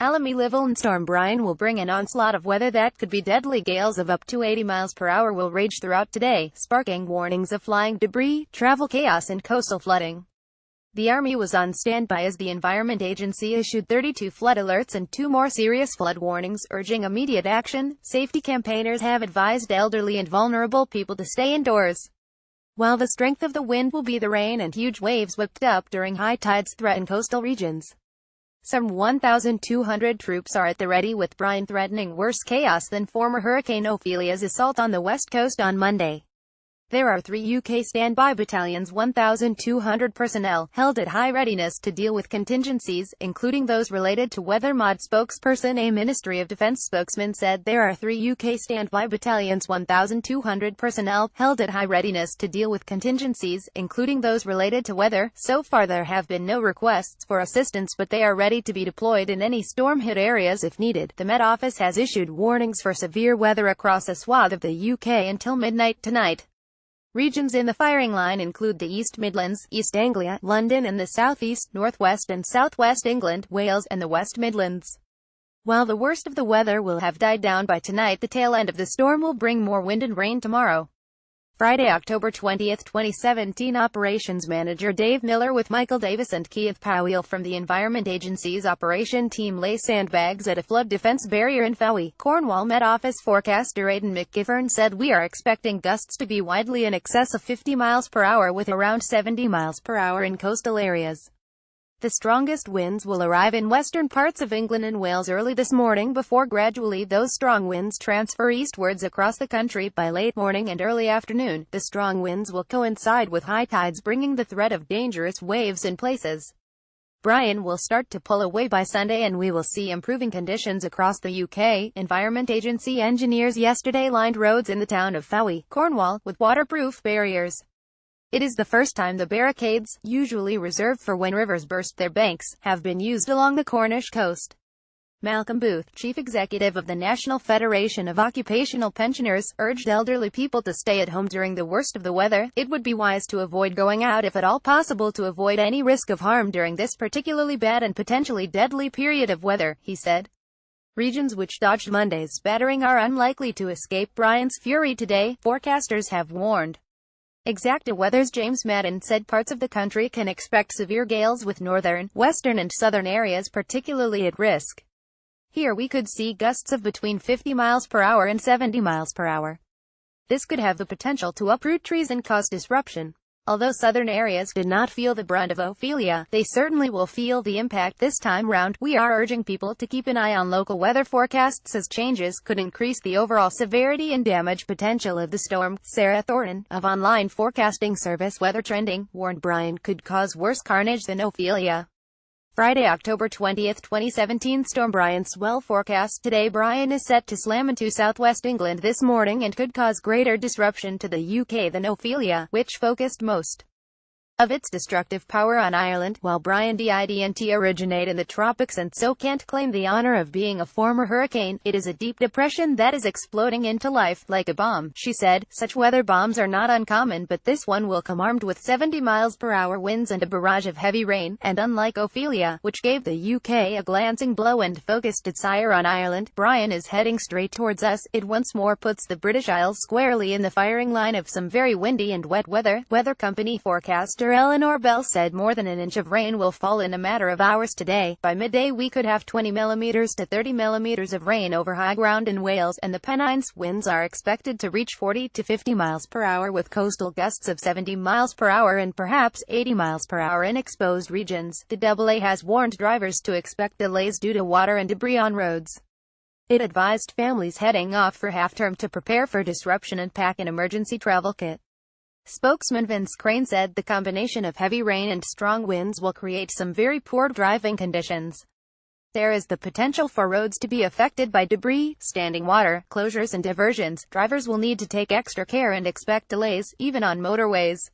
ALAMY LIVELNPStorm Brian will bring an onslaught of weather that could be deadly. Gales of up to 80 miles per hour will rage throughout today, sparking warnings of flying debris, travel chaos and coastal flooding. The Army was on standby as the Environment Agency issued 32 flood alerts and 2 more serious flood warnings, urging immediate action. Safety campaigners have advised elderly and vulnerable people to stay indoors. While the strength of the wind will be the rain and huge waves whipped up during high tides threaten coastal regions. Some 1,200 troops are at the ready, with Brian threatening worse chaos than former Hurricane Ophelia's assault on the west coast on Monday. There are 3 UK standby battalions, 1,200 personnel, held at high readiness to deal with contingencies, including those related to weather. Mod spokesperson, a Ministry of Defence spokesman, said there are 3 UK standby battalions, 1,200 personnel, held at high readiness to deal with contingencies, including those related to weather. So far there have been no requests for assistance, but they are ready to be deployed in any storm-hit areas if needed. The Met Office has issued warnings for severe weather across a swath of the UK until midnight tonight. Regions in the firing line include the East Midlands, East Anglia, London and the South East, North West and South West England, Wales and the West Midlands. While the worst of the weather will have died down by tonight, the tail end of the storm will bring more wind and rain tomorrow. Friday, October 20, 2017. Operations Manager Dave Miller with Michael Davis and Keith Powell from the Environment Agency's operation team lay sandbags at a flood defense barrier in Fowey, Cornwall. Met Office forecaster Aidan McGivern said, "We are expecting gusts to be widely in excess of 50 miles per hour with around 70 miles per hour in coastal areas. The strongest winds will arrive in western parts of England and Wales early this morning before gradually those strong winds transfer eastwards across the country by late morning and early afternoon. The strong winds will coincide with high tides, bringing the threat of dangerous waves in places. Brian will start to pull away by Sunday and we will see improving conditions across the UK. Environment Agency engineers yesterday lined roads in the town of Fowey, Cornwall, with waterproof barriers. It is the first time the barricades, usually reserved for when rivers burst their banks, have been used along the Cornish coast." Malcolm Booth, chief executive of the National Federation of Occupational Pensioners, urged elderly people to stay at home during the worst of the weather. "It would be wise to avoid going out if at all possible to avoid any risk of harm during this particularly bad and potentially deadly period of weather," he said. Regions which dodged Monday's battering are unlikely to escape Brian's fury today, forecasters have warned. Exacta Weather's James Madden said parts of the country can expect severe gales, with northern, western and southern areas particularly at risk. Here we could see gusts of between 50 miles per hour and 70 miles per hour. This could have the potential to uproot trees and cause disruption. Although southern areas did not feel the brunt of Ophelia, they certainly will feel the impact this time round. We are urging people to keep an eye on local weather forecasts, as changes could increase the overall severity and damage potential of the storm." Sarah Thornton, of online forecasting service Weather Trending, warned Brian could cause worse carnage than Ophelia. Friday, October 20, 2017. Storm Brian swell forecast today. Brian is set to slam into southwest England this morning and could cause greater disruption to the UK than Ophelia, which focused most of its destructive power on Ireland. While Brian didn't originate in the tropics and so can't claim the honor of being a former hurricane, it is a deep depression that is exploding into life like a bomb, she said. Such weather bombs are not uncommon, but this one will come armed with 70 miles per hour winds and a barrage of heavy rain, and unlike Ophelia, which gave the UK a glancing blow and focused its ire on Ireland, Brian is heading straight towards us. It once more puts the British Isles squarely in the firing line of some very windy and wet weather. Weather company forecaster Eleanor Bell said more than an inch of rain will fall in a matter of hours today. By midday we could have 20 millimeters to 30 millimeters of rain over high ground in Wales and the Pennines. Winds are expected to reach 40 to 50 miles per hour, with coastal gusts of 70 miles per hour and perhaps 80 miles per hour in exposed regions. The AA has warned drivers to expect delays due to water and debris on roads. It advised families heading off for half-term to prepare for disruption and pack an emergency travel kit. Spokesman Vince Crane said the combination of heavy rain and strong winds will create some very poor driving conditions. There is the potential for roads to be affected by debris, standing water, closures and diversions. Drivers will need to take extra care and expect delays, even on motorways.